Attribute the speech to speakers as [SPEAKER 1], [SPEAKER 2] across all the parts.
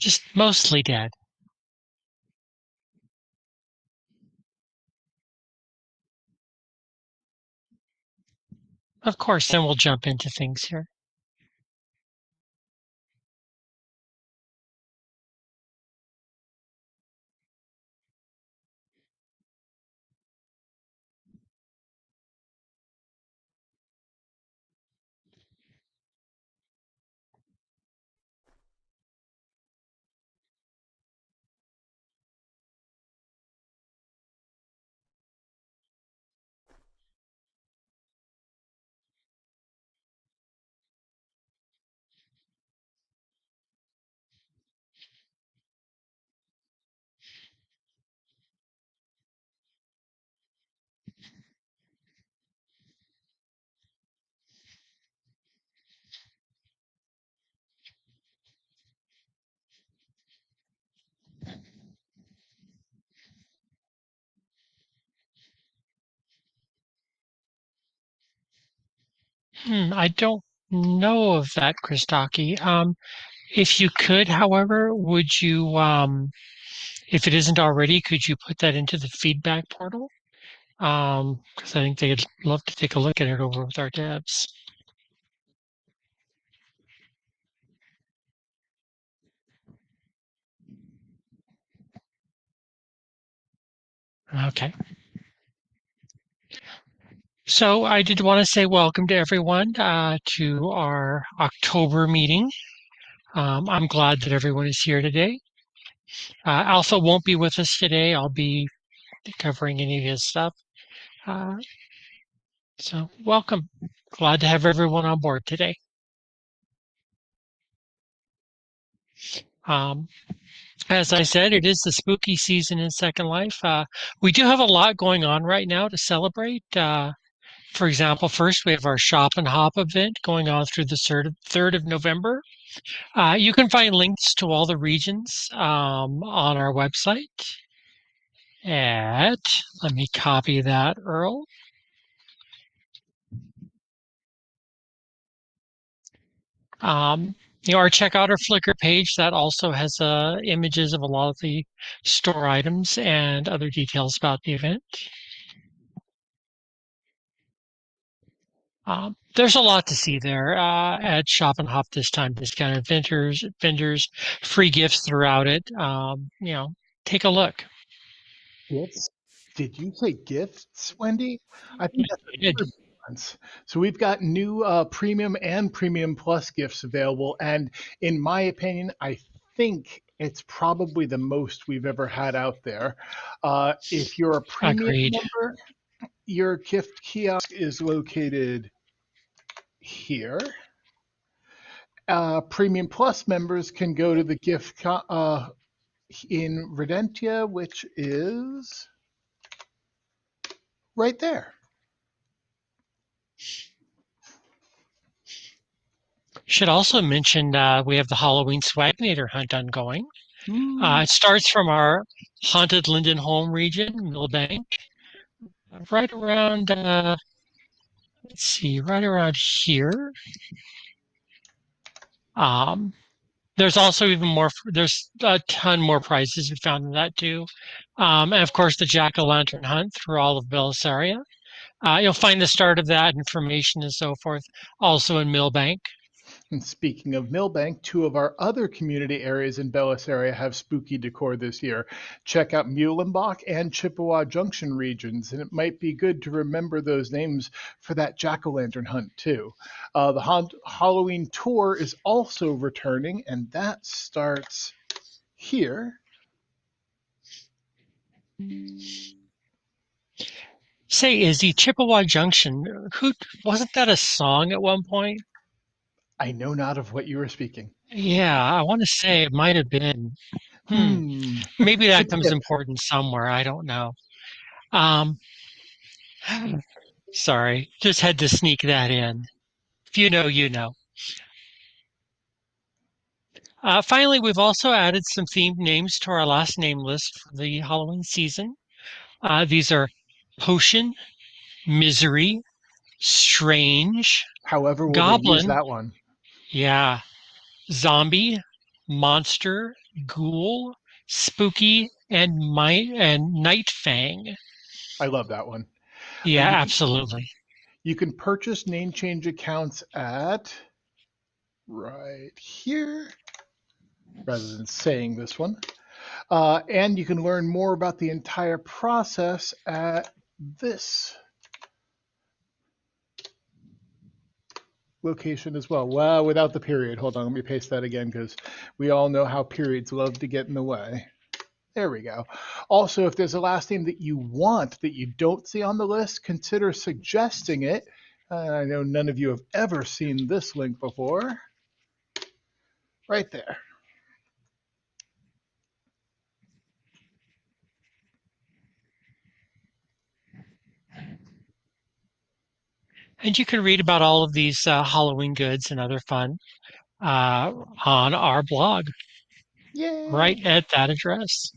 [SPEAKER 1] Just mostly dead. Of course, then we'll jump into things here. I don't know of that, Christaki. If you could, however, would you, if it isn't already, could you put that into the feedback portal? Because I think they'd love to take a look at it over with our devs. Okay. So I did want to say welcome to everyone to our October meeting. I'm glad that everyone is here today. Alpha won't be with us today. I'll be covering any of his stuff. Uh, so welcome. Glad to have everyone on board today. Um, as I said, it is the spooky season in Second Life. We do have a lot going on right now to celebrate. For example, first we have our Shop and Hop event going on through the 3rd of November. You can find links to all the regions on our website let me copy that, Earl. Um, or check out our Flickr page. That also has images of a lot of the store items and other details about the event. There's a lot to see there at Shop and Hop this time. Discounted vendors, free gifts throughout it. Take a look.
[SPEAKER 2] Gifts? Did you say gifts, Wendy? I think that's
[SPEAKER 1] I
[SPEAKER 2] a
[SPEAKER 1] did.
[SPEAKER 2] difference. So we've got new premium and premium plus gifts available, and in my opinion, I think it's probably the most we've ever had out there. If you're a premium
[SPEAKER 1] Agreed.
[SPEAKER 2] member, your gift kiosk is located here. Premium plus members can go to the in Redentia, which is right there.
[SPEAKER 1] Should also mention we have the Halloween Swagnator hunt ongoing.
[SPEAKER 2] Hmm.
[SPEAKER 1] It starts from our haunted Linden home region, Millbank, right around, let's see, right around here. Um, there's also even more, there's a ton more prizes we found in that too. And of course, the jack-o'-lantern hunt through all of Belissaria. You'll find the start of that information and so forth also in Millbank.
[SPEAKER 2] And speaking of Millbank, two of our other community areas in Bellis area have spooky decor this year. Check out Muhlenbach and Chippewa Junction regions, and it might be good to remember those names for that jack-o'-lantern hunt too. The Halloween tour is also returning, and that starts here.
[SPEAKER 1] Say, Izzy, Chippewa Junction, who wasn't that a song at one point?
[SPEAKER 2] I know not of what you are speaking.
[SPEAKER 1] Yeah, I want to say it might have been. Hmm.
[SPEAKER 2] Hmm.
[SPEAKER 1] Maybe that
[SPEAKER 2] Good
[SPEAKER 1] comes
[SPEAKER 2] tip.
[SPEAKER 1] important somewhere. I don't know. Um, sorry, just had to sneak that in. If you know, you know. Finally, we've also added some themed names to our last name list for the Halloween season. These are Potion, Misery, Strange,
[SPEAKER 2] However, will they use
[SPEAKER 1] Goblin,
[SPEAKER 2] that one?
[SPEAKER 1] yeah, Zombie, Monster, Ghoul, Spooky, and Night Fang.
[SPEAKER 2] I love that one.
[SPEAKER 1] Yeah,
[SPEAKER 2] You can
[SPEAKER 1] absolutely.
[SPEAKER 2] you can purchase name change accounts at right here rather than saying this one. And you can learn more about the entire process at this location as well. Well, without the period. Hold on, let me paste that again because we all know how periods love to get in the way. There we go. Also, if there's a last name that you want that you don't see on the list, consider suggesting it. I know none of you have ever seen this link before. Right there.
[SPEAKER 1] And you can read about all of these Halloween goods and other fun on our blog right
[SPEAKER 2] Yay!
[SPEAKER 1] at that address.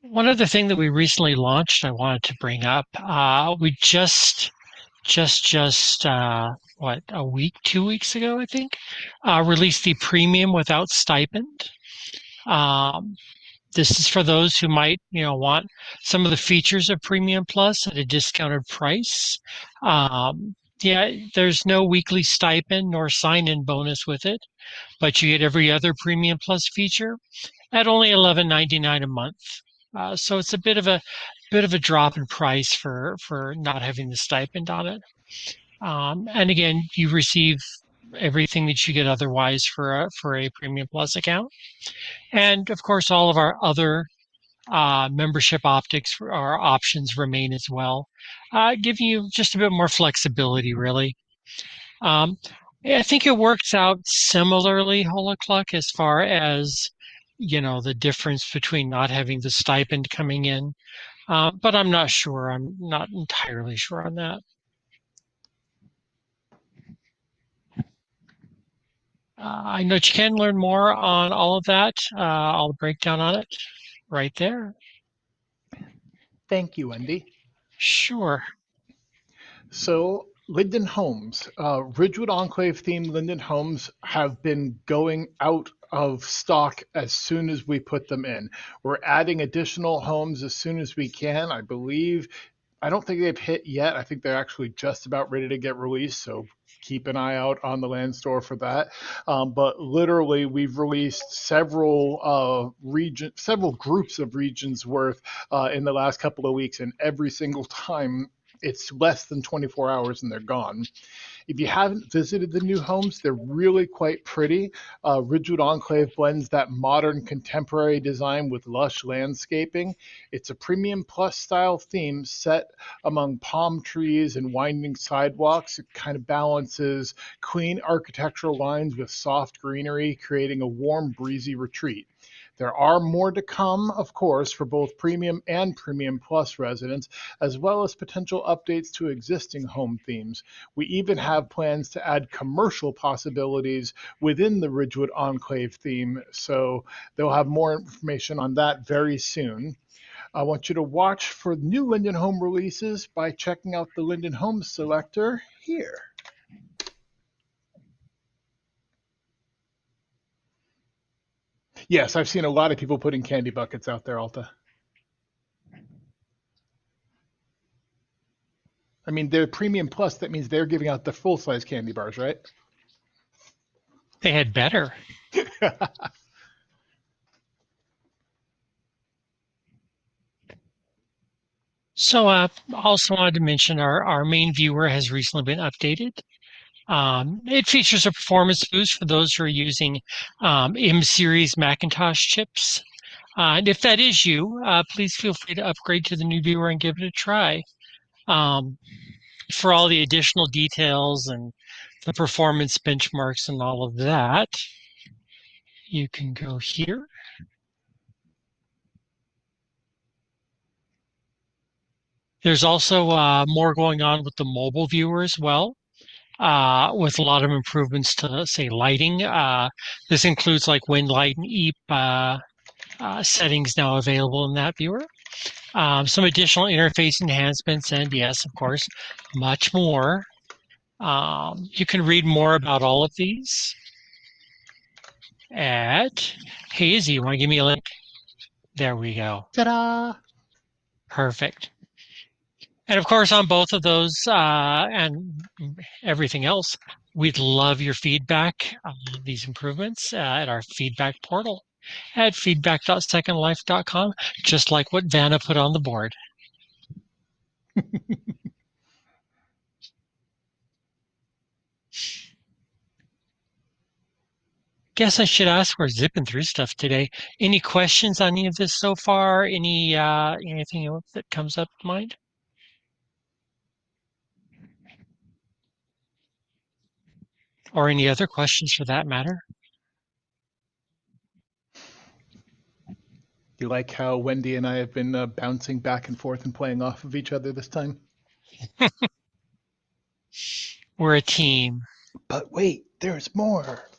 [SPEAKER 1] One other thing that we recently launched, I wanted to bring up. We what, a week, 2 weeks ago, I think, released the premium without stipend. Um, this is for those who might, want some of the features of Premium Plus at a discounted price. Yeah, there's no weekly stipend nor sign-in bonus with it, but you get every other Premium Plus feature at only $11.99 a month. So it's a bit of a drop in price for not having the stipend on it. And again, you receive everything that you get otherwise for a Premium Plus account, and of course, all of our other membership optics or options remain as well, giving you just a bit more flexibility, really. Um, I think it works out similarly, Holacluck, as far as the difference between not having the stipend coming in. But I'm not sure. I'm not entirely sure on that. I know you can learn more on all of that. I'll break down on it right there.
[SPEAKER 2] Thank you, Wendy.
[SPEAKER 1] Sure.
[SPEAKER 2] So, Linden Homes, Ridgewood Enclave themed Linden Homes have been going out of stock as soon as we put them in. We're adding additional homes as soon as we can. I believe, I don't think they've hit yet. I think they're actually just about ready to get released. So, keep an eye out on the land store for that. But literally, we've released several groups of regions worth in the last couple of weeks, and every single time it's less than 24 hours and they're gone. If you haven't visited the new homes, they're really quite pretty. Ridgewood Enclave blends that modern contemporary design with lush landscaping. It's a premium plus style theme set among palm trees and winding sidewalks. It kind of balances clean architectural lines with soft greenery, creating a warm, breezy retreat. There are more to come, of course, for both Premium and Premium Plus residents, as well as potential updates to existing home themes. We even have plans to add commercial possibilities within the Ridgewood Enclave theme, so they'll have more information on that very soon. I want you to watch for new Linden Home releases by checking out the Linden Home selector here. Yes, I've seen a lot of people putting candy buckets out there, Alta. I mean, they're Premium Plus. That means they're giving out the full size candy bars, right?
[SPEAKER 1] They had better. So, also wanted to mention our main viewer has recently been updated. It features a performance boost for those who are using M series Macintosh chips. And if that is you, please feel free to upgrade to the new viewer and give it a try. Um, for all the additional details and the performance benchmarks and all of that, you can go here. There's also more going on with the mobile viewer as well, with a lot of improvements to, say, lighting. This includes like wind, light, and EEP settings now available in that viewer. some additional interface enhancements, and yes, of course, much more. You can read more about all of these at, hey, Izzy, you want to give me a link? There we go.
[SPEAKER 2] Ta-da!
[SPEAKER 1] Perfect. And of course, on both of those and everything else, we'd love your feedback on these improvements at our feedback portal at feedback.secondlife.com, just like what Vanna put on the board. Guess I should ask, we're zipping through stuff today. Any questions on any of this so far? Anything else that comes up to mind? Or any other questions for that matter?
[SPEAKER 2] You like how Wendi and I have been bouncing back and forth and playing off of each other this time?
[SPEAKER 1] We're a team.
[SPEAKER 2] But wait, there's more.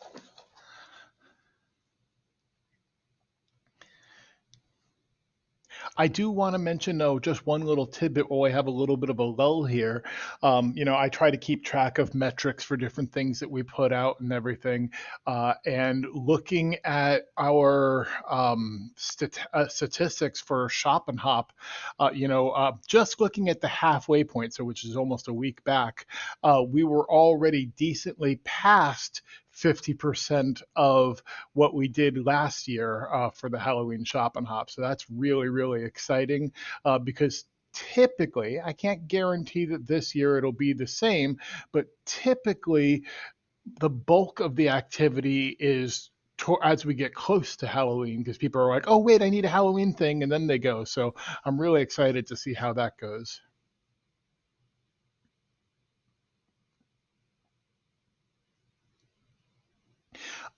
[SPEAKER 2] I do want to mention, though, just one little tidbit while I have a little bit of a lull here. I try to keep track of metrics for different things that we put out and everything. And looking at our statistics for Shop and Hop, just looking at the halfway point, so which is almost a week back, we were already decently past 50% of what we did last year for the Halloween Shop and Hop. So that's really, really exciting because typically, I can't guarantee that this year it'll be the same, but typically the bulk of the activity is as we get close to Halloween because people are like, oh, wait, I need a Halloween thing. And then they go. So I'm really excited to see how that goes.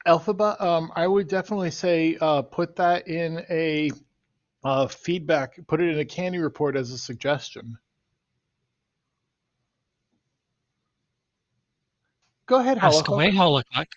[SPEAKER 2] Alphabet, I would definitely say put that in a feedback, put it in a candy report as a suggestion. Go ahead,
[SPEAKER 1] Ask away,
[SPEAKER 2] Holocook.
[SPEAKER 1] Holocaust.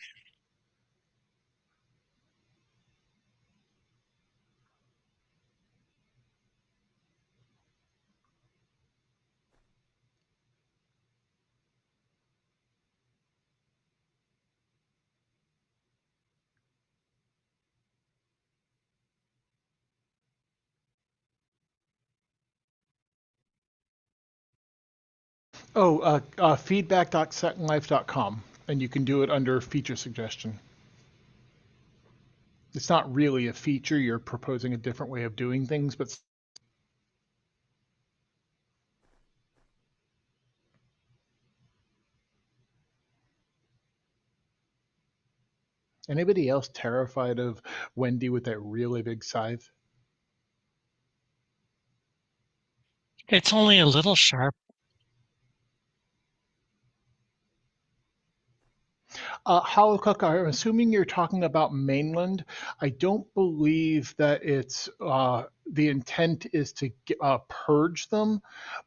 [SPEAKER 2] Oh, feedback.secondlife.com, and you can do it under feature suggestion. It's not really a feature. You're proposing a different way of doing things, but anybody else terrified of Wendi with that really big scythe?
[SPEAKER 1] It's only a little sharp.
[SPEAKER 2] Holocook, I'm assuming you're talking about Mainland. I don't believe that it's the intent is to purge them,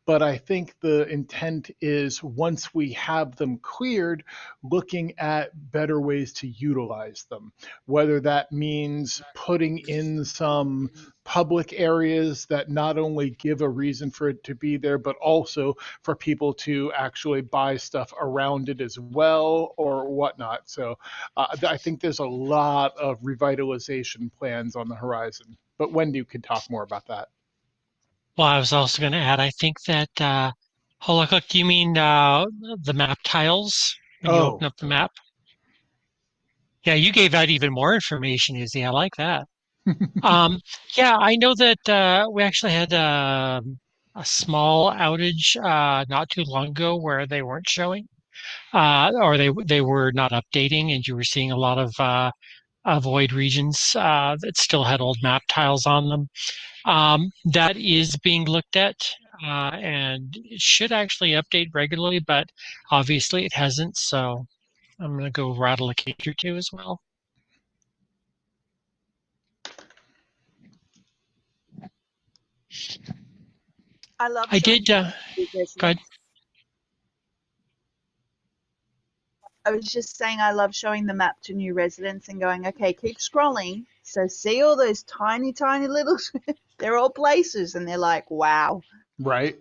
[SPEAKER 2] but I think the intent is once we have them cleared, looking at better ways to utilize them. Whether that means putting in some public areas that not only give a reason for it to be there, but also for people to actually buy stuff around it as well or whatnot. So I think there's a lot of revitalization plans on the horizon. But Wendy could talk more about that.
[SPEAKER 1] Well, I was also going to add, I think that, Holocook, do you mean the map tiles when you open
[SPEAKER 2] Oh,
[SPEAKER 1] up the map? Yeah, you gave out even more information, Izzy. I like that. Um, yeah, I know that we actually had a small outage not too long ago where they weren't showing, or they were not updating, and you were seeing a lot of void regions that still had old map tiles on them. That is being looked at, and it should actually update regularly, but obviously it hasn't. So I'm going to go rattle a cage or two as well.
[SPEAKER 3] I love
[SPEAKER 1] I
[SPEAKER 3] showing
[SPEAKER 1] did.
[SPEAKER 3] new
[SPEAKER 1] Go ahead.
[SPEAKER 3] residents. I was just saying I love showing the map to new residents and going, okay, keep scrolling. So see all those tiny, tiny little, they're all places, and they're like, wow.
[SPEAKER 2] Right.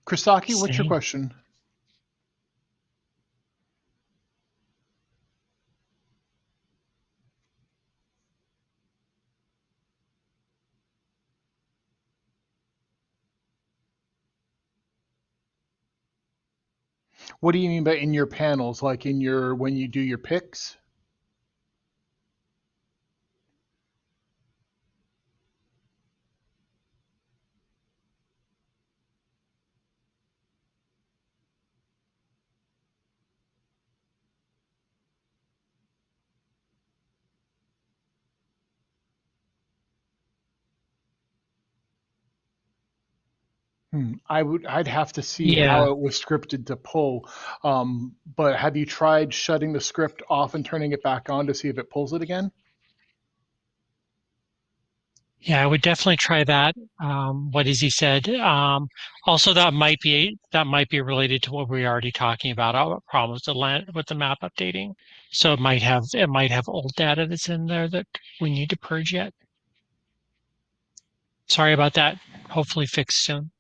[SPEAKER 2] Chrisaki, what's your
[SPEAKER 1] Same.
[SPEAKER 2] question? What do you mean by in your panels? Like in your when you do your picks? I'd have to see
[SPEAKER 1] Yeah.
[SPEAKER 2] how it was scripted to pull. But have you tried shutting the script off and turning it back on to see if it pulls it again?
[SPEAKER 1] Yeah, I would definitely try that. What Izzy said. Also, that might be related to what we were already talking about. Our problems with the map updating. So it might have old data that's in there that we need to purge yet. Sorry about that. Hopefully fixed soon.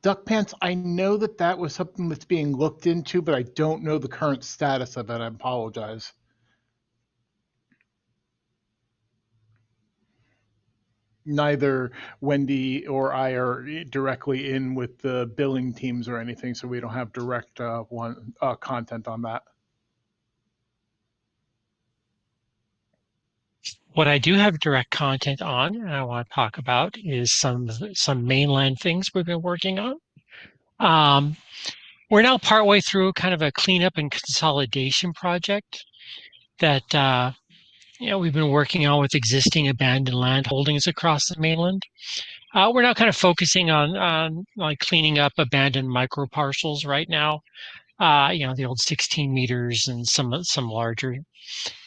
[SPEAKER 2] Duck Pants, I know that that was something that's being looked into, but I don't know the current status of it. I apologize. Neither Wendy or I are directly in with the billing teams or anything, so we don't have direct content on that.
[SPEAKER 1] What I do have direct content on, and I want to talk about, is some mainland things we've been working on. Um, we're now partway through kind of a cleanup and consolidation project that we've been working on with existing abandoned land holdings across the mainland. We're now kind of focusing on like cleaning up abandoned micro parcels right now. The old 16 meters and some larger.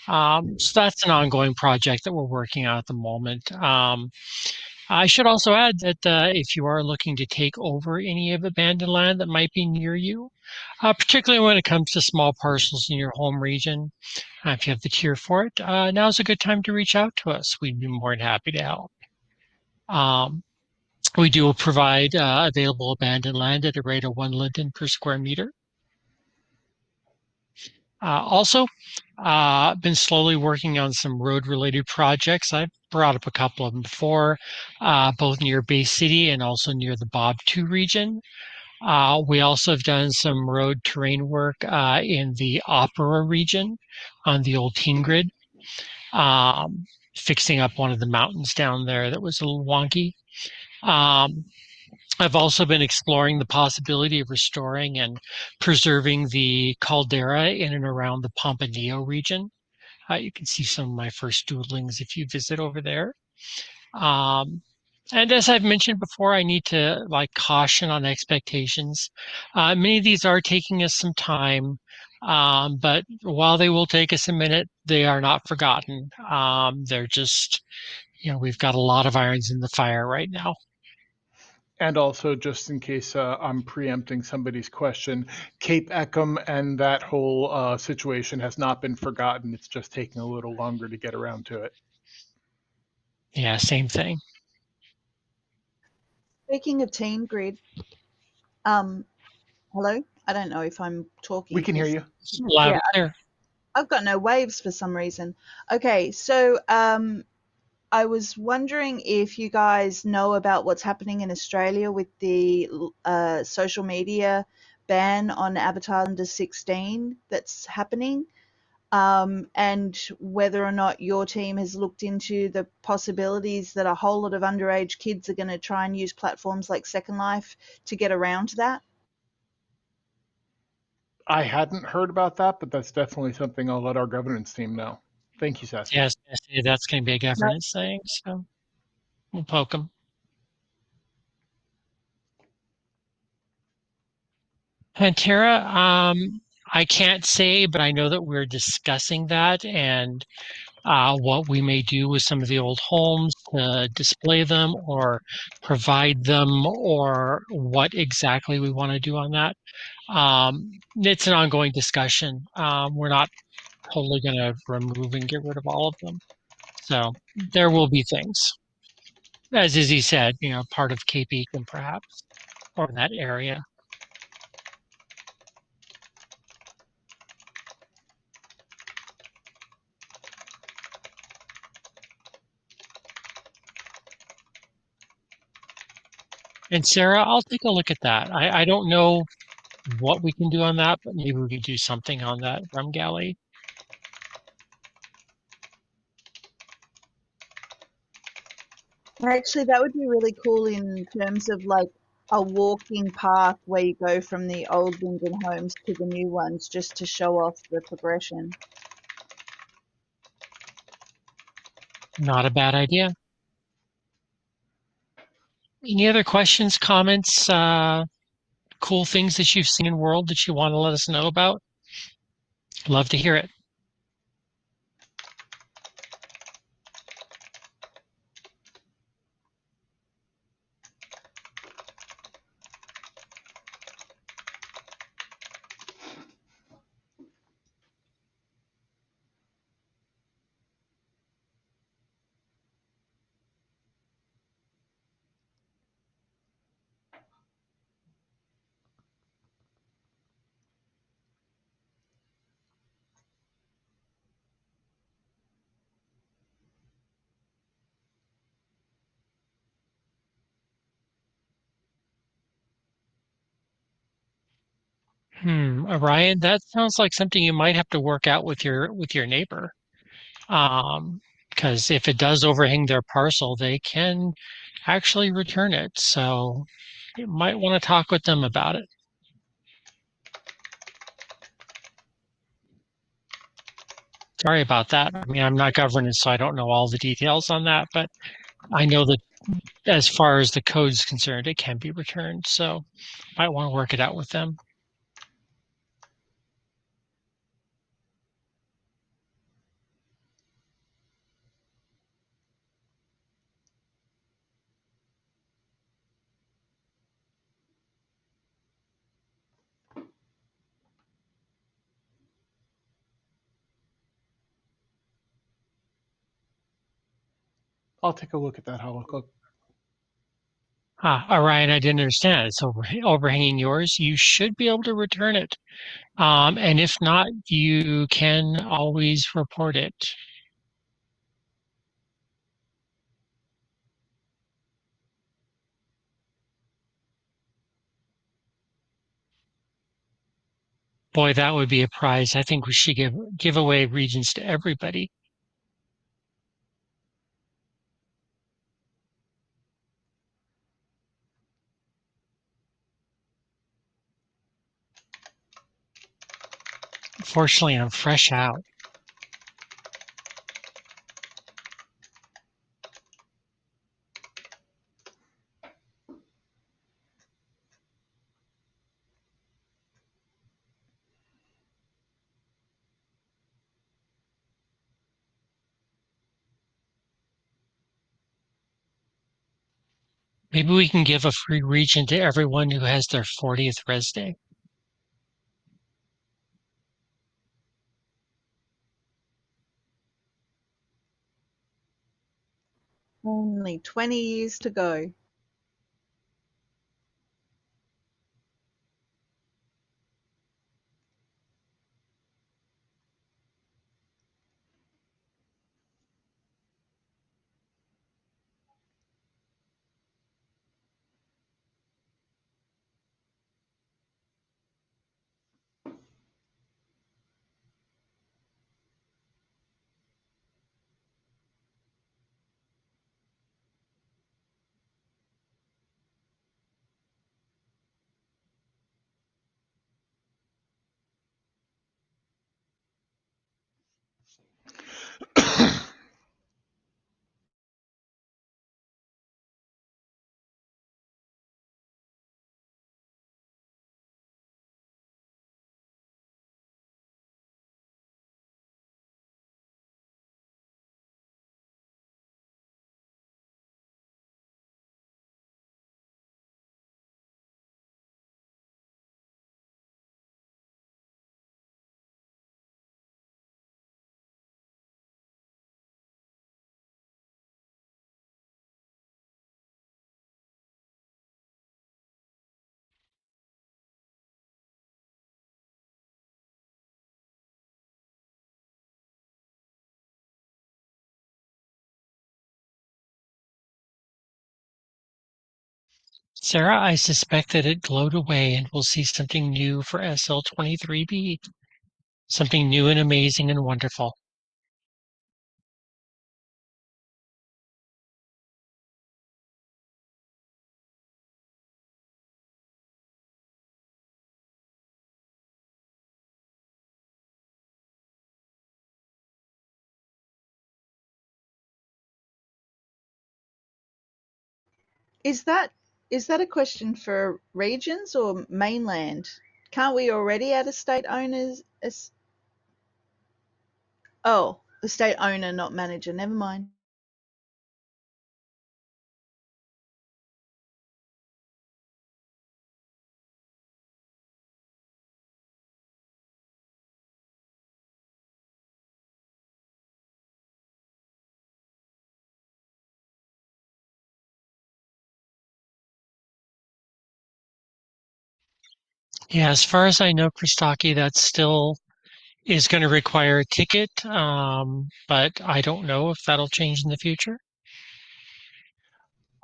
[SPEAKER 1] So that's an ongoing project that we're working on at the moment. I should also add that if you are looking to take over any of abandoned land that might be near you, particularly when it comes to small parcels in your home region, if you have the tier for it, now's a good time to reach out to us. We'd be more than happy to help. Um, we do provide available abandoned land at a rate of 1 Linden per square meter. Also, been slowly working on some road-related projects. I've brought up a couple of them before, both near Bay City and also near the Bob 2 region. We also have done some road terrain work in the Opera region on the old teen grid, um, fixing up one of the mountains down there that was a little wonky. Um, I've also been exploring the possibility of restoring and preserving the caldera in and around the Pompanillo region. You can see some of my first doodlings if you visit over there. Um, and as I've mentioned before, I need to like caution on expectations. Many of these are taking us some time, but while they will take us a minute, they are not forgotten. They're just, we've got a lot of irons in the fire right now.
[SPEAKER 2] And also, just in case I'm preempting somebody's question, Cape Eckham and that whole situation has not been forgotten. It's just taking a little longer to get around to it.
[SPEAKER 1] Yeah, same thing.
[SPEAKER 3] Speaking of teen grid, um, hello. I don't know if I'm
[SPEAKER 2] We
[SPEAKER 3] talking
[SPEAKER 2] can hear
[SPEAKER 3] because
[SPEAKER 2] you.
[SPEAKER 1] Loud
[SPEAKER 3] yeah,
[SPEAKER 1] and clear.
[SPEAKER 3] I've got no waves for some reason. Okay, so I was wondering if you guys know about what's happening in Australia with the social media ban on avatars under 16 that's happening. And whether or not your team has looked into the possibilities that a whole lot of underage kids are going to try and use platforms like Second Life to get around that.
[SPEAKER 2] I hadn't heard about that, but that's definitely something I'll let our governance team know. Thank you, Sassy.
[SPEAKER 1] Yes, that's going to be a
[SPEAKER 3] No.
[SPEAKER 1] governance thing. So we'll poke them. Pantera, I can't say, but I know that we're discussing that, and what we may do with some of the old homes to display them or provide them, or what exactly we want to do on that. It's an ongoing discussion. We're not totally going to remove and get rid of all of them. So there will be things, as Izzy said, part of Cape Eakin perhaps, or that area. And Sarah, I'll take a look at that. I don't know what we can do on that, but maybe we could do something on that rum galley.
[SPEAKER 3] Actually, that would be really cool in terms of like a walking path where you go from the old Linden homes to the new ones just to show off the progression.
[SPEAKER 1] Not a bad idea. Any other questions, comments, cool things that you've seen in world that you want to let us know about? Love to hear it. Orion, that sounds like something you might have to work out with your neighbor. Because if it does overhang their parcel, they can actually return it. So you might want to talk with them about it. Sorry about that. I mean, I'm not governance, so I don't know all the details on that, but I know that as far as the code is concerned, it can be returned. So might want to work it out with them.
[SPEAKER 2] I'll take a look at that holocaust.
[SPEAKER 1] Orion, I didn't understand. It's overhanging yours. You should be able to return it. And if not, you can always report it. Boy, that would be a prize. I think we should give away regions to everybody. Fortunately, I'm fresh out. Maybe we can give a free region to everyone who has their 40th res day.
[SPEAKER 3] Only 20 years to go.
[SPEAKER 1] Sarah, I suspect that it glowed away and we'll see something new for SL23B. Something new and amazing and wonderful.
[SPEAKER 3] Is that is that a question for regions or mainland? Can't we already add estate owners? Oh, estate owner, not manager. Never mind.
[SPEAKER 1] Yeah, as far as I know, Christaki, that still is going to require a ticket, but I don't know if that'll change in the future.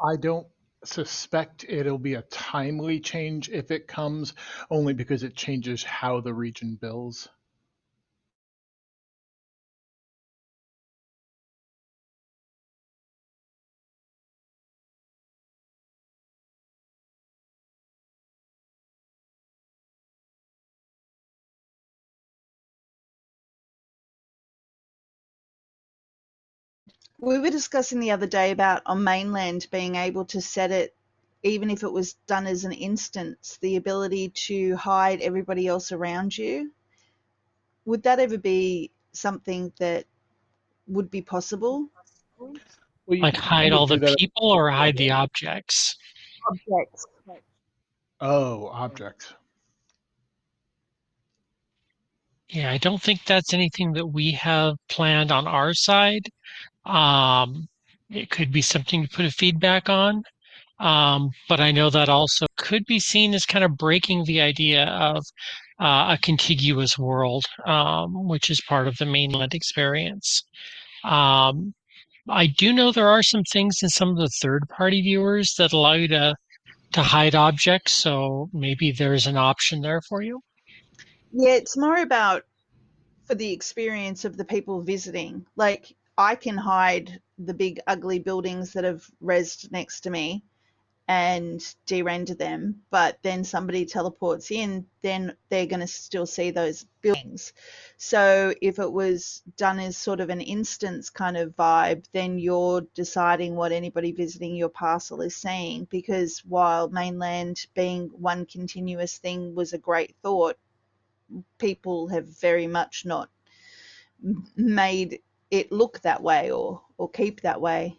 [SPEAKER 2] I don't suspect it'll be a timely change if it comes, only because it changes how the region bills.
[SPEAKER 3] We were discussing the other day about on mainland being able to set it, even if it was done as an instance, the ability to hide everybody else around you. Would that ever be something that would be possible?
[SPEAKER 2] Well, you
[SPEAKER 1] Like
[SPEAKER 2] could kind
[SPEAKER 1] hide
[SPEAKER 2] of
[SPEAKER 1] all the
[SPEAKER 2] do that.
[SPEAKER 1] people or hide the objects.
[SPEAKER 3] Objects.
[SPEAKER 2] Oh, objects.
[SPEAKER 1] Yeah, I don't think that's anything that we have planned on our side. Um, it could be something to put a feedback on. But I know that also could be seen as kind of breaking the idea of a contiguous world, which is part of the mainland experience. Um, I do know there are some things in some of the third-party viewers that allow you to hide objects, so maybe there's an option there for you.
[SPEAKER 3] Yeah, it's more about for the experience of the people visiting. Like I can hide the big ugly buildings that have rezzed next to me and de-render them, but then somebody teleports in, then they're going to still see those buildings. So if it was done as sort of an instance kind of vibe, then you're deciding what anybody visiting your parcel is seeing. Because while mainland being one continuous thing was a great thought, people have very much not made it look that way or keep that way.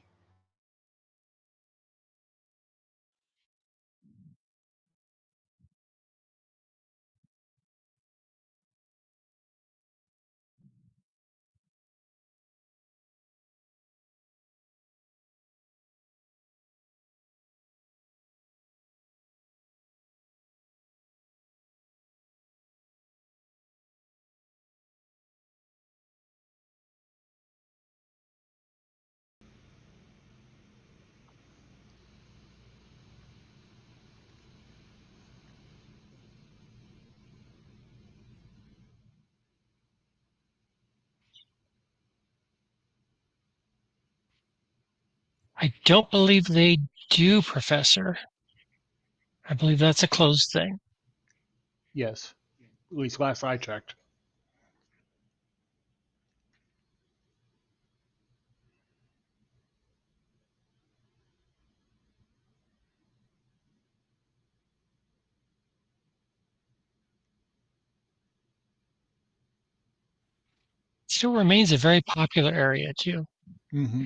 [SPEAKER 1] I don't believe they do, Professor. I believe that's a closed thing.
[SPEAKER 2] Yes, at least last I checked.
[SPEAKER 1] It still remains a very popular area, too.
[SPEAKER 2] Hmm.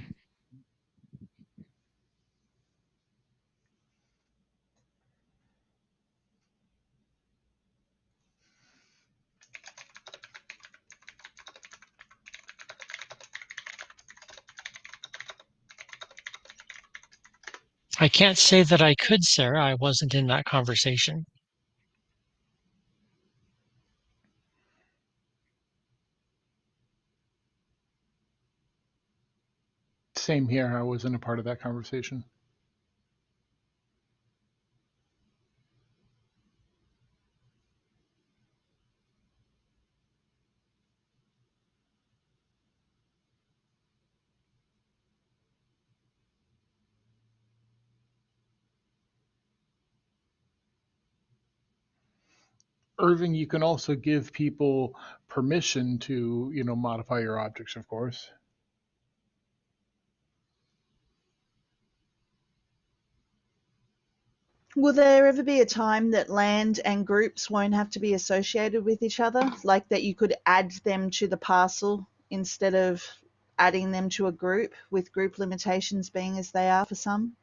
[SPEAKER 1] I can't say that I could, Sarah. I wasn't in that conversation.
[SPEAKER 2] Same here. I wasn't a part of that conversation. Irving, you can also give people permission to, modify your objects, of course.
[SPEAKER 3] Will there ever be a time that land and groups won't have to be associated with each other? Like that you could add them to the parcel instead of adding them to a group, with group limitations being as they are for some?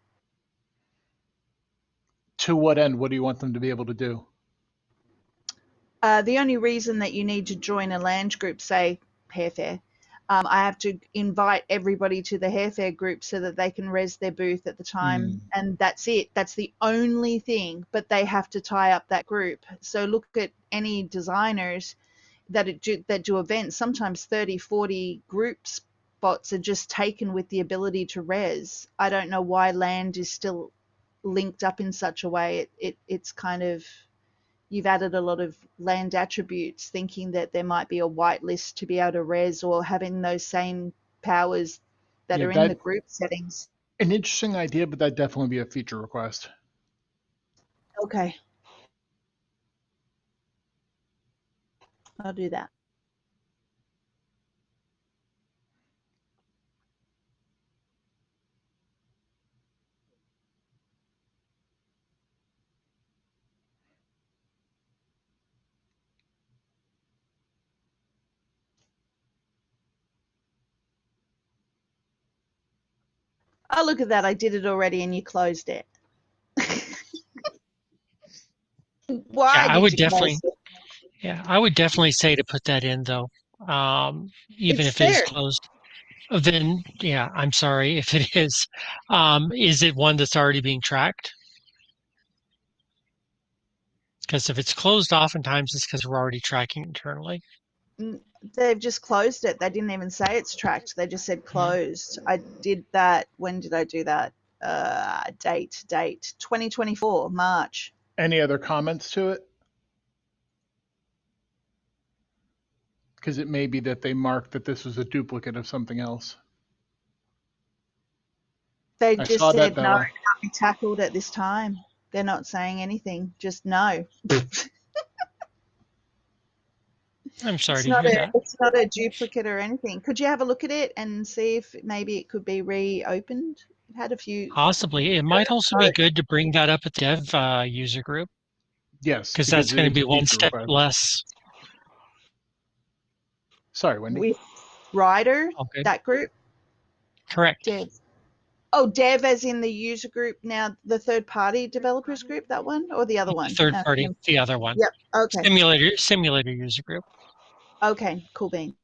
[SPEAKER 2] To what end? What do you want them to be able to do?
[SPEAKER 3] The only reason that you need to join a land group, say hair fair, I have to invite everybody to the hair fair group so that they can res their booth at the time,
[SPEAKER 2] Hmm.
[SPEAKER 3] and that's it. That's the only thing, but they have to tie up that group. So look at any designers that do events. Sometimes 30, 40 group spots are just taken with the ability to res. I don't know why land is still linked up in such a way. It's kind of, you've added a lot of land attributes thinking that there might be a whitelist to be able to res, or having those same powers that
[SPEAKER 2] Yeah,
[SPEAKER 3] are in the
[SPEAKER 2] that
[SPEAKER 3] group settings.
[SPEAKER 2] an interesting idea, but that'd definitely be a feature request.
[SPEAKER 3] Okay, I'll do that. Oh, look at that. I did it already and you closed it.
[SPEAKER 1] Yeah,
[SPEAKER 3] Why
[SPEAKER 1] I
[SPEAKER 3] did
[SPEAKER 1] would
[SPEAKER 3] you close
[SPEAKER 1] definitely,
[SPEAKER 3] it?
[SPEAKER 1] yeah, I would definitely say to put that in though. Even
[SPEAKER 3] It's
[SPEAKER 1] if it is
[SPEAKER 3] there.
[SPEAKER 1] closed. Then, yeah, I'm sorry if it is. Is it one that's already being tracked? Because if it's closed, oftentimes it's because we're already tracking internally.
[SPEAKER 3] They've just closed it. They didn't even say it's tracked. They just said
[SPEAKER 1] Mhm.
[SPEAKER 3] closed. I did that. When did I do that? Date 2024 March.
[SPEAKER 2] Any other comments to it? Because it may be that they marked that this was a duplicate of something else.
[SPEAKER 3] They
[SPEAKER 2] I
[SPEAKER 3] just
[SPEAKER 2] saw that,
[SPEAKER 3] said no,
[SPEAKER 2] Bella.
[SPEAKER 3] can't be tackled at this time. They're not saying anything. Just no.
[SPEAKER 1] I'm sorry
[SPEAKER 3] It's
[SPEAKER 1] to
[SPEAKER 3] not
[SPEAKER 1] hear
[SPEAKER 3] a
[SPEAKER 1] that.
[SPEAKER 3] it's not a duplicate or anything. Could you have a look at it and see if maybe it could be reopened? It had a few.
[SPEAKER 1] Possibly. It might also be good to bring that up at the dev user group
[SPEAKER 2] Yes,
[SPEAKER 1] because
[SPEAKER 2] because
[SPEAKER 1] that's
[SPEAKER 2] it
[SPEAKER 1] going to
[SPEAKER 2] is
[SPEAKER 1] be
[SPEAKER 2] a
[SPEAKER 1] one
[SPEAKER 2] feature
[SPEAKER 1] step
[SPEAKER 2] request.
[SPEAKER 1] less.
[SPEAKER 2] Sorry, Wendy.
[SPEAKER 3] With Ryder,
[SPEAKER 1] Okay.
[SPEAKER 3] that group,
[SPEAKER 1] Correct.
[SPEAKER 3] Dev. Oh, Dev as in the user group now, the third party developers group, that one or the other
[SPEAKER 1] The
[SPEAKER 3] one?
[SPEAKER 1] third
[SPEAKER 3] No,
[SPEAKER 1] party,
[SPEAKER 3] no.
[SPEAKER 1] the other one.
[SPEAKER 3] Yep. Okay.
[SPEAKER 1] Simulator user group.
[SPEAKER 3] Okay. Cool bean.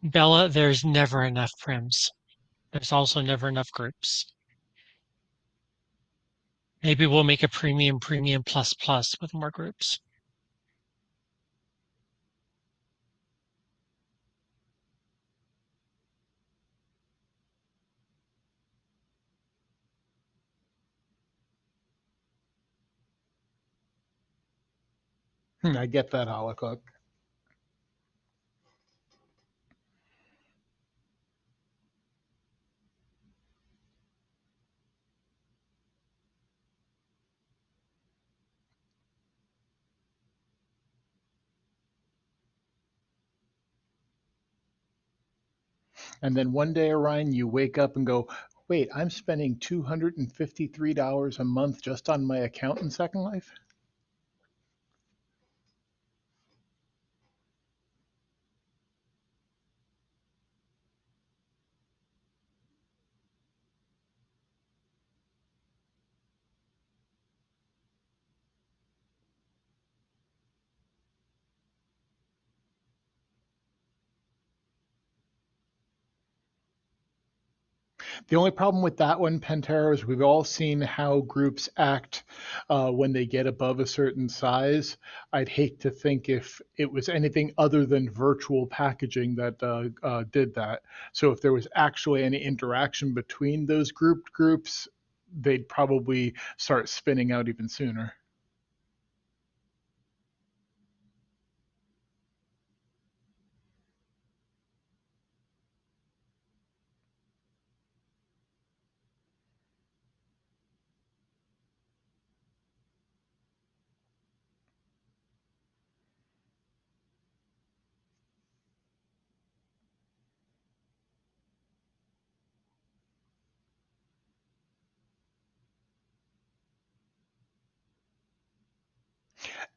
[SPEAKER 1] Bella, there's never enough prims. There's also never enough groups. Maybe we'll make a premium plus plus with more groups.
[SPEAKER 2] I get that, Holocook. And then one day, Orion, you wake up and go, wait, I'm spending $253 a month just on my account in Second Life? The only problem with that one, Pantera, is we've all seen how groups act when they get above a certain size. I'd hate to think if it was anything other than virtual packaging that did that. So if there was actually any interaction between those grouped groups, they'd probably start spinning out even sooner.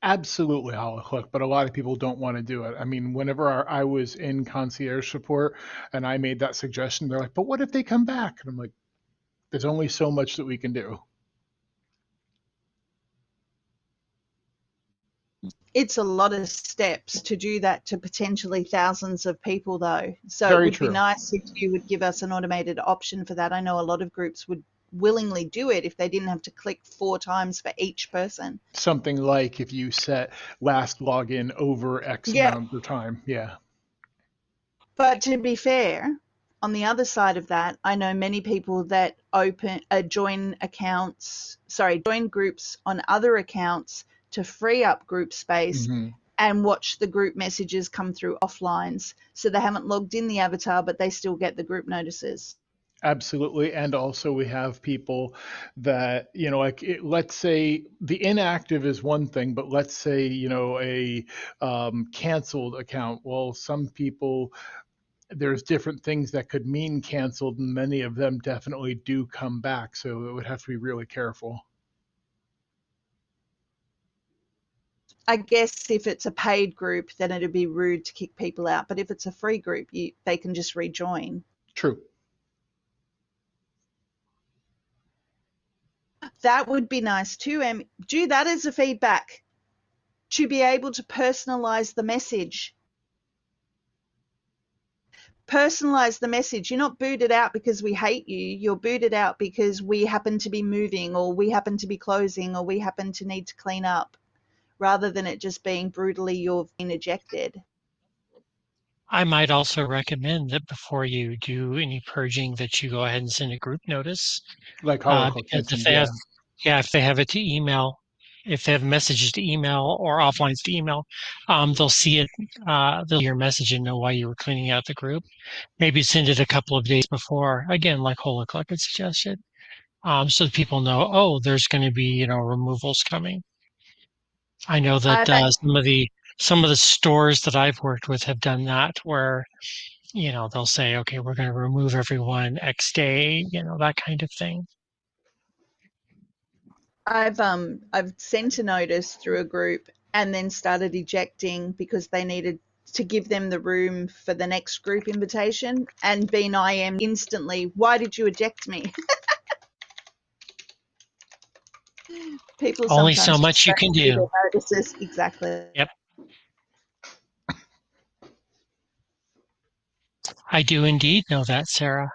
[SPEAKER 2] Absolutely, I'll click, but a lot of people don't want to do it. I mean, whenever I was in concierge support and I made that suggestion, they're like, "But what if they come back?" And I'm like, "There's only so much that we can do."
[SPEAKER 3] It's a lot of steps to do that to potentially thousands of people, though. So it
[SPEAKER 2] Very
[SPEAKER 3] would be
[SPEAKER 2] true.
[SPEAKER 3] nice if you would give us an automated option for that. I know a lot of groups would willingly do it if they didn't have to click 4 times for each person.
[SPEAKER 2] Something like if you set last login over X
[SPEAKER 3] Yeah,
[SPEAKER 2] amount of time. Yeah.
[SPEAKER 3] but to be fair, on the other side of that, I know many people that join groups on other accounts to free up group space
[SPEAKER 2] Hmm.
[SPEAKER 3] and watch the group messages come through offlines. So they haven't logged in the avatar, but they still get the group notices.
[SPEAKER 2] Absolutely. And also, we have people that, like, let's say the inactive is one thing, but let's say, a canceled account. Well, some people, there's different things that could mean canceled, and many of them definitely do come back. So it would have to be really careful.
[SPEAKER 3] I guess if it's a paid group, then it'd be rude to kick people out. But if it's a free group, they can just rejoin.
[SPEAKER 2] True.
[SPEAKER 3] That would be nice too, Em. Do that as a feedback to be able to personalize the message. Personalize the message. You're not booted out because we hate you. You're booted out because we happen to be moving, or we happen to be closing, or we happen to need to clean up, rather than it just being brutally you've been ejected.
[SPEAKER 1] I might also recommend that before you do any purging, that you go ahead and send a group notice.
[SPEAKER 2] Like Holoclock
[SPEAKER 1] Because if
[SPEAKER 2] mentioned,
[SPEAKER 1] they have,
[SPEAKER 2] yeah.
[SPEAKER 1] yeah, if they have it to email, if they have messages to email or offlines to email, they'll see it, they'll see your message and know why you were cleaning out the group. Maybe send it a couple of days before, again, like Holoclock had suggested, so that people know, oh, there's going to be, removals coming. I know that
[SPEAKER 3] I've
[SPEAKER 1] some of the stores that I've worked with have done that, where they'll say, okay, we're going to remove everyone X day, that kind of thing.
[SPEAKER 3] I've sent a notice through a group and then started ejecting because they needed to give them the room for the next group invitation, and been IM'd instantly. Why did you eject me? People
[SPEAKER 1] Only so
[SPEAKER 3] sometimes just
[SPEAKER 1] much you
[SPEAKER 3] don't
[SPEAKER 1] can
[SPEAKER 3] see
[SPEAKER 1] do.
[SPEAKER 3] their notices. Exactly.
[SPEAKER 1] Yep. I do indeed know that, Sarah.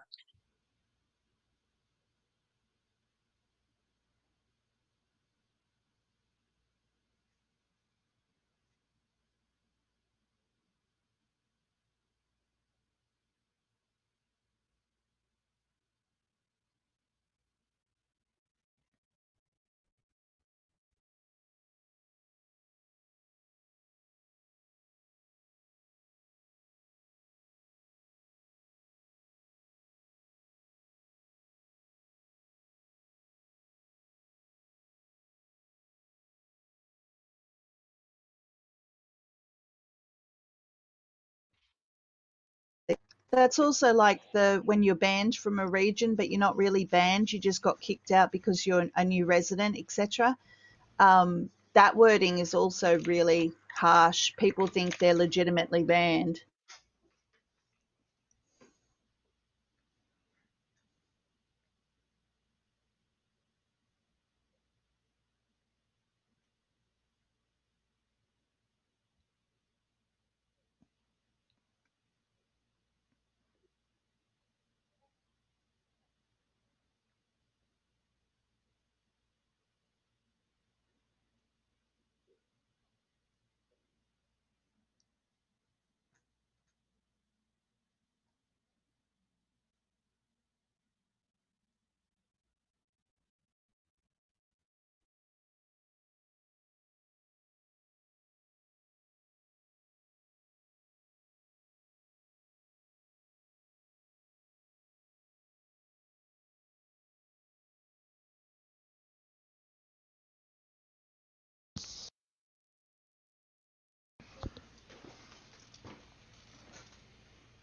[SPEAKER 3] That's also like the when you're banned from a region, but you're not really banned. You just got kicked out because you're a new resident, etc. That wording is also really harsh. People think they're legitimately banned.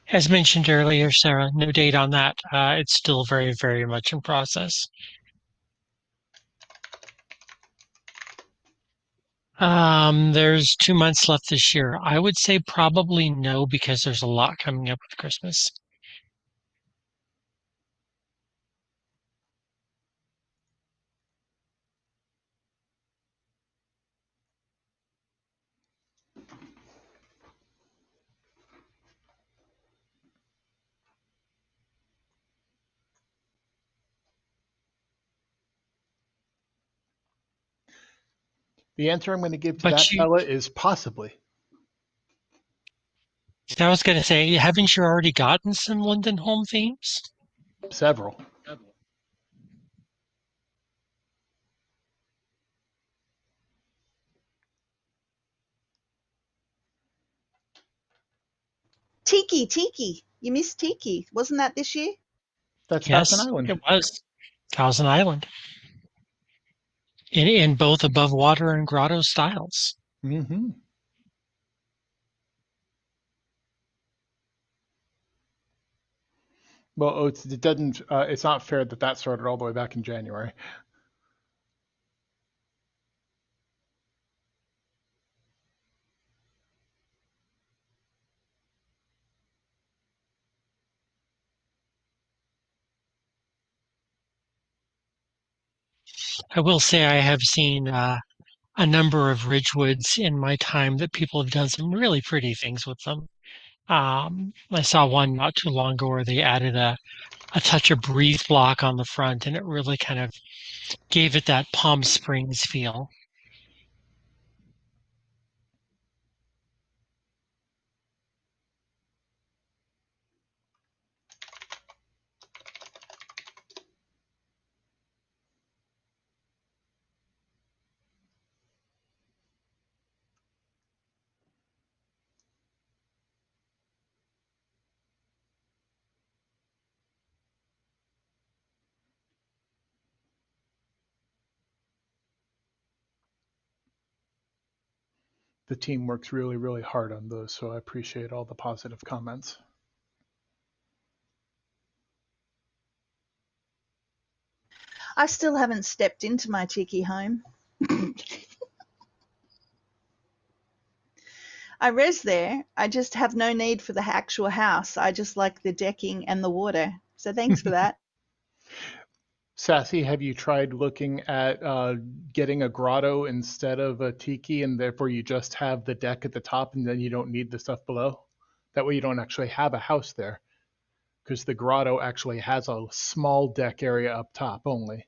[SPEAKER 1] As mentioned earlier, Sarah, no date on that. It's still very, very much in process. There's 2 months left this year. I would say probably no, because there's a lot coming up with Christmas.
[SPEAKER 2] The answer I'm going to give to
[SPEAKER 1] But
[SPEAKER 2] that, Bella, is possibly.
[SPEAKER 1] I was going to say, haven't you already gotten some Linden home themes?
[SPEAKER 2] Several.
[SPEAKER 3] Tiki. You missed Tiki. Wasn't that this year?
[SPEAKER 2] That's Thousand
[SPEAKER 1] Yes,
[SPEAKER 2] Island.
[SPEAKER 1] it was. Thousand Island. In both above water and grotto styles.
[SPEAKER 2] Mm-hmm. Well, it doesn't. It's not fair that that started all the way back in January.
[SPEAKER 1] I will say I have seen a number of Ridgewoods in my time that people have done some really pretty things with them. I saw one not too long ago where they added a touch of breeze block on the front, and it really kind of gave it that Palm Springs feel.
[SPEAKER 2] The team works really, really hard on those, so I appreciate all the positive comments.
[SPEAKER 3] I still haven't stepped into my Tiki home. I res there. I just have no need for the actual house. I just like the decking and the water. So thanks for that.
[SPEAKER 2] Sassy, have you tried looking at getting a grotto instead of a tiki, and therefore you just have the deck at the top and then you don't need the stuff below? That way you don't actually have a house there, because the grotto actually has a small deck area up top only.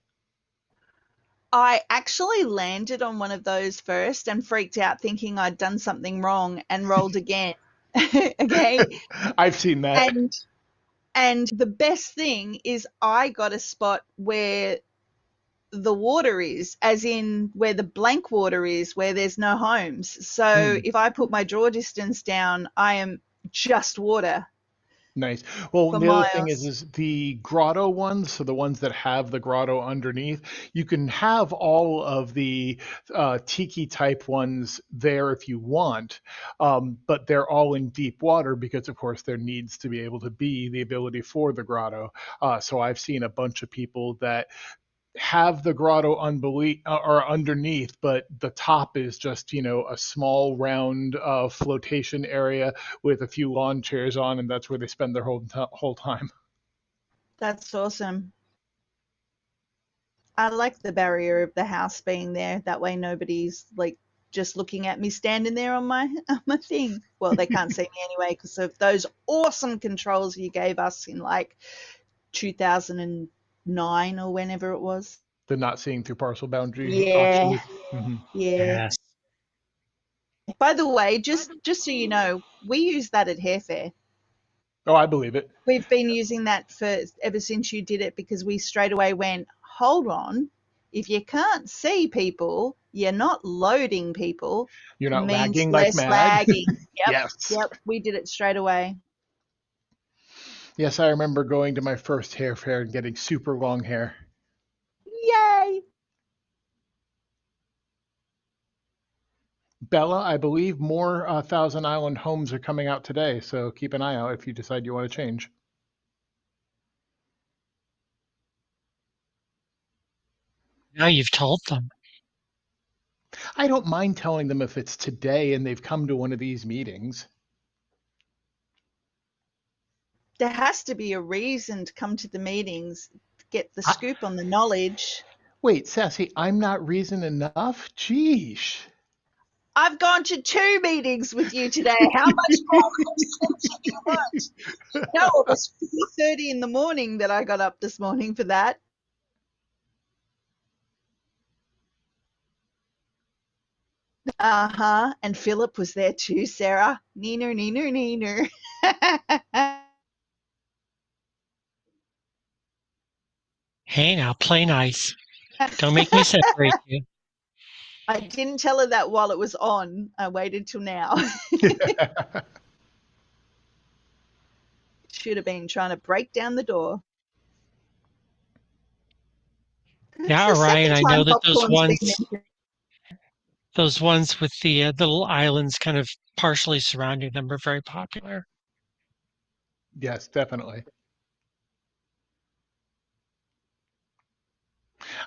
[SPEAKER 3] I actually landed on one of those first and freaked out thinking I'd done something wrong and rolled again. Okay.
[SPEAKER 2] I've seen that.
[SPEAKER 3] And the best thing is I got a spot where the water is, as in where the blank water is, where there's no homes. So
[SPEAKER 2] Hmm.
[SPEAKER 3] if I put my draw distance down, I am just water
[SPEAKER 2] Nice. Well,
[SPEAKER 3] for
[SPEAKER 2] the other thing
[SPEAKER 3] miles.
[SPEAKER 2] is the grotto ones, so the ones that have the grotto underneath, you can have all of the tiki type ones there if you want, but they're all in deep water because, of course, there needs to be able to be the ability for the grotto. So I've seen a bunch of people that have the grotto or underneath, but the top is just a small round flotation area with a few lawn chairs on, and that's where they spend their whole time.
[SPEAKER 3] That's awesome. I like the barrier of the house being there. That way nobody's like just looking at me standing there on my on my thing. Well, they can't see me anyway because of those awesome controls you gave us in like 2009 or whenever it was.
[SPEAKER 2] The not seeing through parcel boundary
[SPEAKER 3] Yeah,
[SPEAKER 2] option. Hmm.
[SPEAKER 3] yeah.
[SPEAKER 1] Yes.
[SPEAKER 3] By the way, just so you know, we use that at Hair Fair.
[SPEAKER 2] Oh, I believe it.
[SPEAKER 3] We've been using that for ever since you did it because we straight away went, hold on, if you can't see people, you're not loading people,
[SPEAKER 2] You're not
[SPEAKER 3] means
[SPEAKER 2] lagging like
[SPEAKER 3] less
[SPEAKER 2] mad.
[SPEAKER 3] lagging. Yep,
[SPEAKER 2] Yes.
[SPEAKER 3] yep, we did it straight away.
[SPEAKER 2] Yes, I remember going to my first hair fair and getting super long hair.
[SPEAKER 3] Yay!
[SPEAKER 2] Bella, I believe more Thousand Island homes are coming out today, so keep an eye out if you decide you want to change.
[SPEAKER 1] Now you've told them.
[SPEAKER 2] I don't mind telling them if it's today and they've come to one of these meetings.
[SPEAKER 3] There has to be a reason to come to the meetings, get the
[SPEAKER 2] I,
[SPEAKER 3] scoop on the knowledge.
[SPEAKER 2] wait, Sassy, I'm not reason enough? Geesh.
[SPEAKER 3] I've gone to 2 meetings with you today. How much more content do you want? No, it was 4:30 in the morning that I got up this morning for that. Uh-huh. And Philip was there too, Sarah. Neener, neener, neener.
[SPEAKER 1] Hey, now play nice. Don't make me separate you.
[SPEAKER 3] I didn't tell her that while it was on. I waited till now. Should have been trying to break down the door. That's
[SPEAKER 1] Yeah,
[SPEAKER 3] the
[SPEAKER 1] Orion,
[SPEAKER 3] second
[SPEAKER 1] I
[SPEAKER 3] time
[SPEAKER 1] know that
[SPEAKER 3] popcorn's been mentioned.
[SPEAKER 1] those ones with the little islands kind of partially surrounding them are very popular.
[SPEAKER 2] Yes, definitely.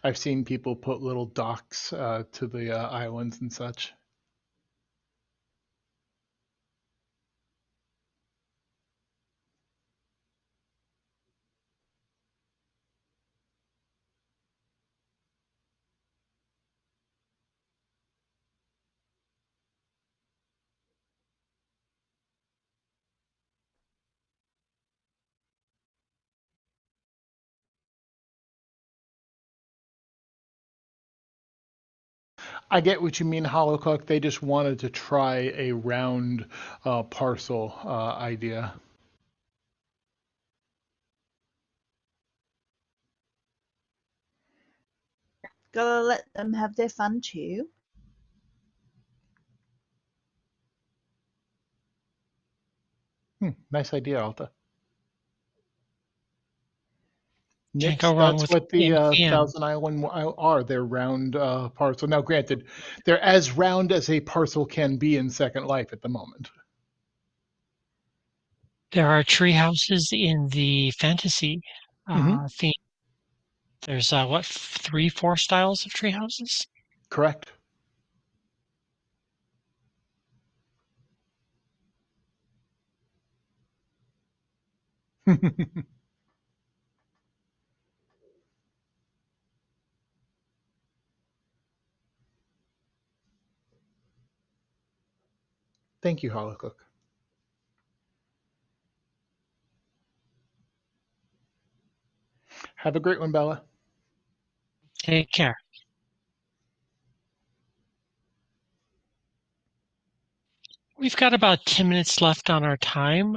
[SPEAKER 2] I've seen people put little docks to the islands and such. I get what you mean, Hollow. They just wanted to try a round parcel idea.
[SPEAKER 3] Gotta let them have their fun too.
[SPEAKER 2] Nice idea, Alta.
[SPEAKER 1] Can't go
[SPEAKER 2] Nix,
[SPEAKER 1] wrong
[SPEAKER 2] that's
[SPEAKER 1] with
[SPEAKER 2] what the
[SPEAKER 1] MGM.
[SPEAKER 2] Thousand Island are. They're round parcel. Now, granted, they're as round as a parcel can be in Second Life at the moment.
[SPEAKER 1] There are tree houses in the fantasy
[SPEAKER 2] Hmm.
[SPEAKER 1] theme. There's what, three, four styles of tree houses?
[SPEAKER 2] Correct. Thank you, Hollow. Have a great one, Bella.
[SPEAKER 1] Take care. We've got about 10 minutes left on our time.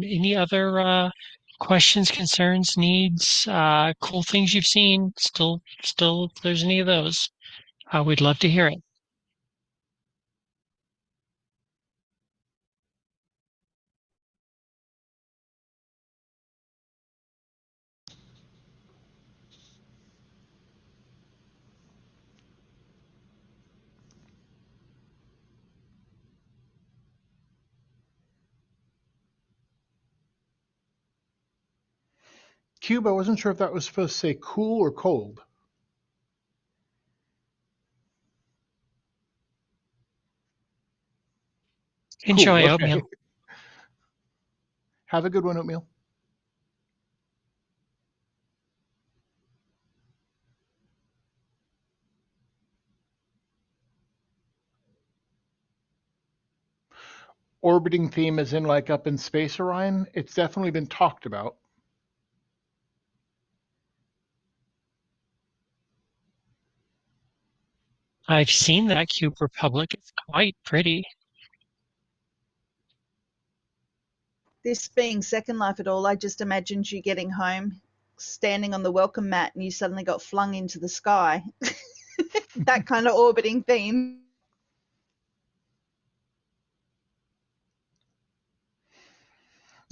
[SPEAKER 1] Any other questions, concerns, needs, cool things you've seen? Still, if there's any of those, we'd love to hear it.
[SPEAKER 2] Cube, I wasn't sure if that was supposed to say cool or cold. Cool,
[SPEAKER 1] Enjoy
[SPEAKER 2] okay.
[SPEAKER 1] oatmeal.
[SPEAKER 2] Have a good one, Oatmeal. Orbiting theme is in like up in space, Orion. It's definitely been talked about.
[SPEAKER 1] I've seen that Cube Republic. It's quite pretty.
[SPEAKER 3] This being Second Life at all, I just imagined you getting home, standing on the welcome mat, and you suddenly got flung into the sky. That kind of orbiting theme.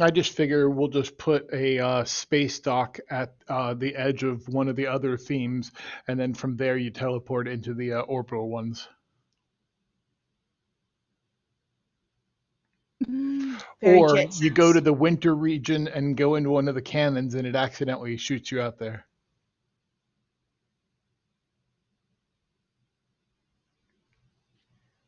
[SPEAKER 2] I just figure we'll just put a space dock at the edge of one of the other themes, and then from there you teleport into the orbital ones.
[SPEAKER 3] Very
[SPEAKER 2] Or you go to
[SPEAKER 3] Jetsons.
[SPEAKER 2] the winter region and go into one of the cannons and it accidentally shoots you out there.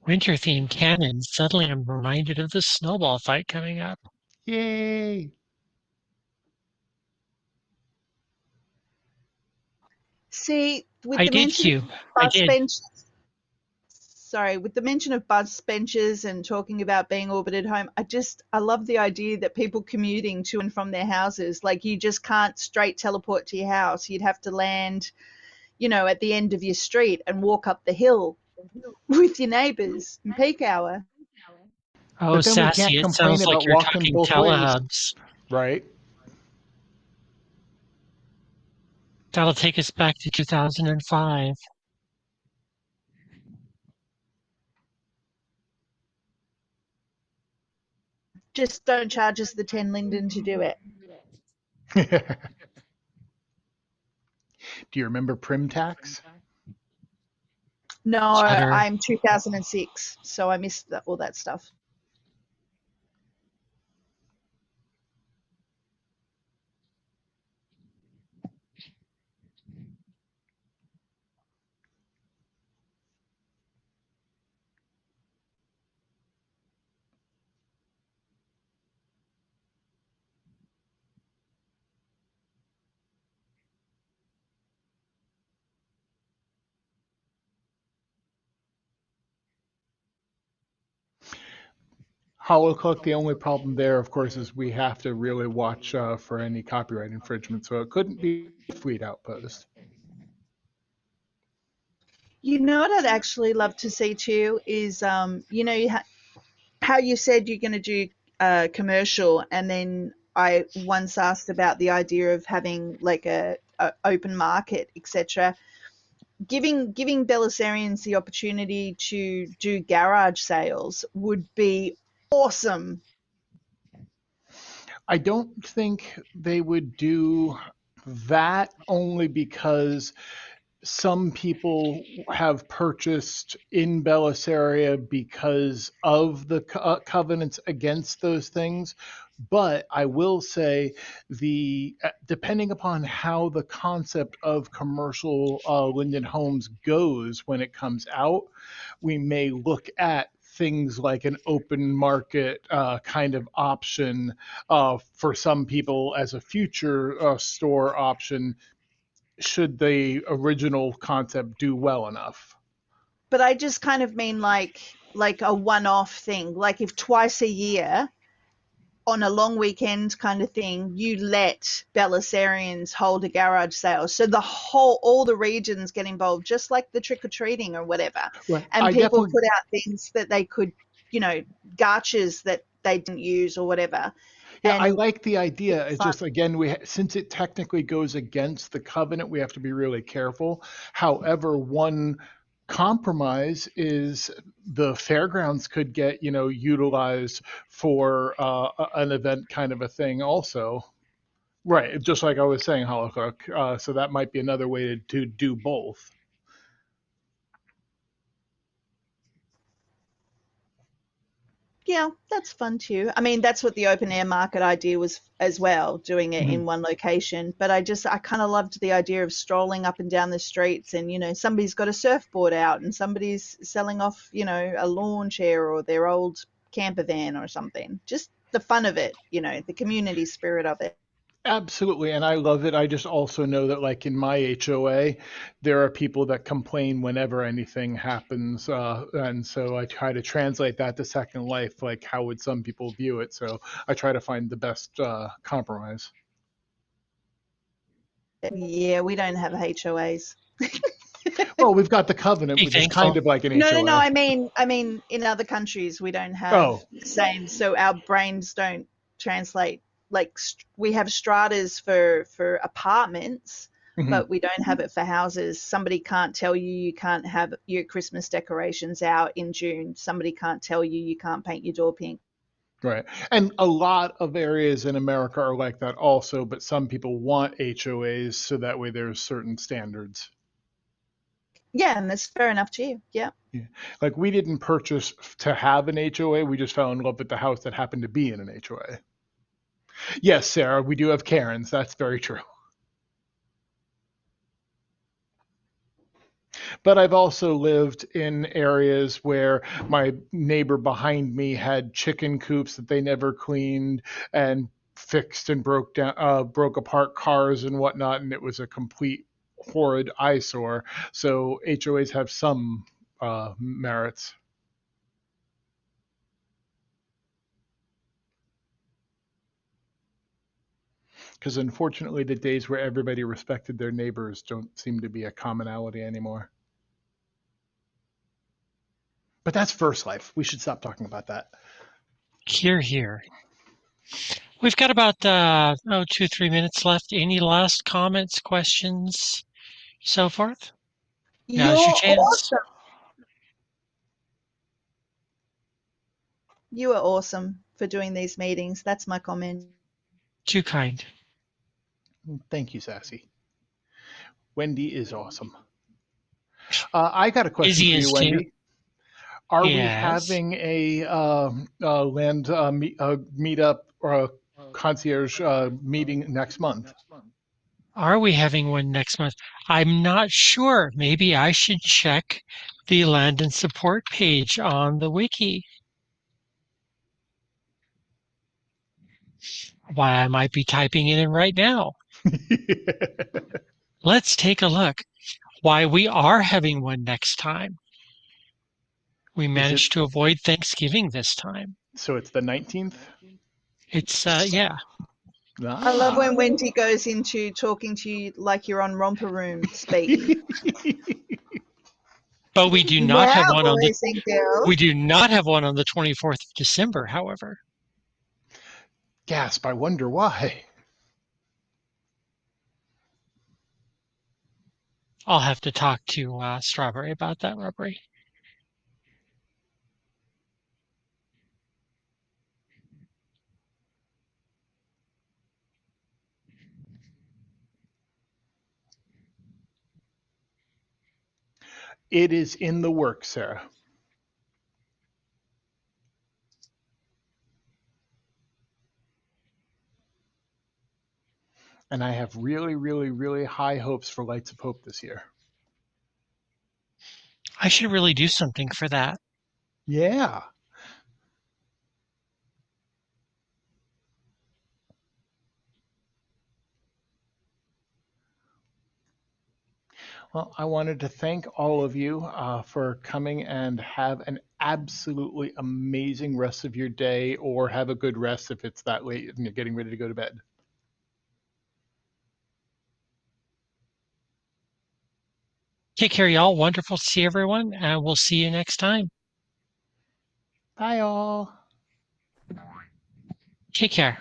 [SPEAKER 1] Winter themed cannons. Suddenly I'm reminded of the snowball fight coming up.
[SPEAKER 2] Yay!
[SPEAKER 3] See, with
[SPEAKER 1] I
[SPEAKER 3] the
[SPEAKER 1] did,
[SPEAKER 3] mention of
[SPEAKER 1] Hugh. I
[SPEAKER 3] bus
[SPEAKER 1] did.
[SPEAKER 3] benches, sorry, with the mention of bus benches and talking about being orbited home, I love the idea that people commuting to and from their houses, like you just can't straight teleport to your house. You'd have to land, at the end of your street and walk up the hill with your neighbors in peak hour.
[SPEAKER 1] Oh,
[SPEAKER 2] But then we
[SPEAKER 1] sassy.
[SPEAKER 2] can't
[SPEAKER 1] It
[SPEAKER 2] complain
[SPEAKER 1] sounds like
[SPEAKER 2] about
[SPEAKER 1] you're
[SPEAKER 2] walking
[SPEAKER 1] talking
[SPEAKER 2] both ways,
[SPEAKER 1] telehubs.
[SPEAKER 2] right?
[SPEAKER 1] That'll take us back to 2005.
[SPEAKER 3] Just don't charge us the 10 Linden to do it.
[SPEAKER 2] Do you remember Prim Tax?
[SPEAKER 3] No,
[SPEAKER 1] Shudder.
[SPEAKER 3] I'm 2006, so I missed all that stuff.
[SPEAKER 2] Hollow Cook, the only problem there, of course, is we have to really watch for any copyright infringement, so it couldn't be a Fleet Outpost.
[SPEAKER 3] You know what I'd actually love to see too is, how you said you're going to do a commercial, and then I once asked about the idea of having like a open market, etc. Giving Belisarians the opportunity to do garage sales would be awesome.
[SPEAKER 2] I don't think they would do that only because some people have purchased in Belisaria because of the covenants against those things. But I will say the depending upon how the concept of commercial Linden homes goes when it comes out, we may look at things like an open market kind of option for some people as a future store option should the original concept do well enough.
[SPEAKER 3] But I just kind of mean like a one-off thing. Like if twice a year on a long weekend kind of thing, you let Belisarians hold a garage sale. So all the regions get involved, just like the trick or treating or whatever.
[SPEAKER 2] Right.
[SPEAKER 3] And
[SPEAKER 2] I
[SPEAKER 3] people
[SPEAKER 2] definitely,
[SPEAKER 3] put out things that they could, gotchas that they didn't use or whatever.
[SPEAKER 2] yeah, I
[SPEAKER 3] And
[SPEAKER 2] like the
[SPEAKER 3] it's
[SPEAKER 2] idea. It's
[SPEAKER 3] fun.
[SPEAKER 2] just, again, since it technically goes against the covenant, we have to be really careful. However, one compromise is the fairgrounds could get, utilized for an event kind of a thing also. Right. Just like I was saying, Holocook. So that might be another way to do both.
[SPEAKER 3] Yeah, that's fun too. I mean, that's what the open air market idea was as well, doing it
[SPEAKER 2] Mhm.
[SPEAKER 3] in one location. But I kind of loved the idea of strolling up and down the streets, and somebody's got a surfboard out and somebody's selling off, a lawn chair or their old camper van or something. Just the fun of it, the community spirit of it.
[SPEAKER 2] Absolutely, and I love it. I just also know that, like in my HOA, there are people that complain whenever anything happens, and so I try to translate that to Second Life. Like, how would some people view it? So I try to find the best compromise.
[SPEAKER 3] Yeah, we don't have HOAs.
[SPEAKER 2] Well, we've got the covenant,
[SPEAKER 1] Be
[SPEAKER 2] which is kind
[SPEAKER 1] thankful.
[SPEAKER 2] of like an
[SPEAKER 3] No, no, no.
[SPEAKER 2] HOA.
[SPEAKER 3] I mean, in other countries we don't have
[SPEAKER 2] Oh,
[SPEAKER 3] the same, so our brains don't translate. Like we have stratas for apartments,
[SPEAKER 2] mhm.
[SPEAKER 3] but we don't have it for houses. Somebody can't tell you you can't have your Christmas decorations out in June. Somebody can't tell you you can't paint your door pink.
[SPEAKER 2] Right. And a lot of areas in America are like that also, but some people want HOAs so that way there's certain standards.
[SPEAKER 3] Yeah, and that's fair enough too. Yeah.
[SPEAKER 2] Yeah. Like we didn't purchase to have an HOA. We just fell in love with the house that happened to be in an HOA. Yes, Sarah, we do have Karens. That's very true. But I've also lived in areas where my neighbor behind me had chicken coops that they never cleaned and fixed and broke apart cars and whatnot, and it was a complete horrid eyesore. So HOAs have some merits. Because unfortunately, the days where everybody respected their neighbors don't seem to be a commonality anymore. But that's first life. We should stop talking about that.
[SPEAKER 1] Here, here. We've got about 2, 3 minutes left. Any last comments, questions, so forth?
[SPEAKER 3] You're
[SPEAKER 1] Now's your chance.
[SPEAKER 3] awesome. You are awesome for doing these meetings. That's my comment.
[SPEAKER 1] Too kind.
[SPEAKER 2] Thank you, Sassy. Wendi is awesome. I got a question
[SPEAKER 1] Izzy
[SPEAKER 2] for you,
[SPEAKER 1] is too.
[SPEAKER 2] Wendi. Are we
[SPEAKER 1] Yes.
[SPEAKER 2] having a land meetup or a concierge meeting next month?
[SPEAKER 1] Are we having one next month? I'm not sure. Maybe I should check the land and support page on the wiki. Why, I might be typing it in right now. Let's take a look. Why, we are having one next time. We
[SPEAKER 2] Is it
[SPEAKER 1] managed to avoid Thanksgiving this time.
[SPEAKER 2] so? It's the 19th.
[SPEAKER 1] It's, yeah.
[SPEAKER 3] I love
[SPEAKER 2] Ah.
[SPEAKER 3] when Wendy goes into talking to you like you're on Romper Room speak.
[SPEAKER 1] But we do not
[SPEAKER 3] Now,
[SPEAKER 1] have one on the
[SPEAKER 3] boys and girls.
[SPEAKER 1] we do not have one on the 24th of December, however.
[SPEAKER 2] Gasp! I wonder why.
[SPEAKER 1] I'll have to talk to Strawberry about that, Rubbery.
[SPEAKER 2] It is in the works, Sarah. And I have really, really, really high hopes for Lights of Hope this year.
[SPEAKER 1] I should really do something for that.
[SPEAKER 2] Yeah. Well, I wanted to thank all of you for coming and have an absolutely amazing rest of your day, or have a good rest if it's that late and you're getting ready to go to bed.
[SPEAKER 1] Take care, y'all. Wonderful to see everyone, and we'll see you next time.
[SPEAKER 2] Bye, all.
[SPEAKER 1] Take care.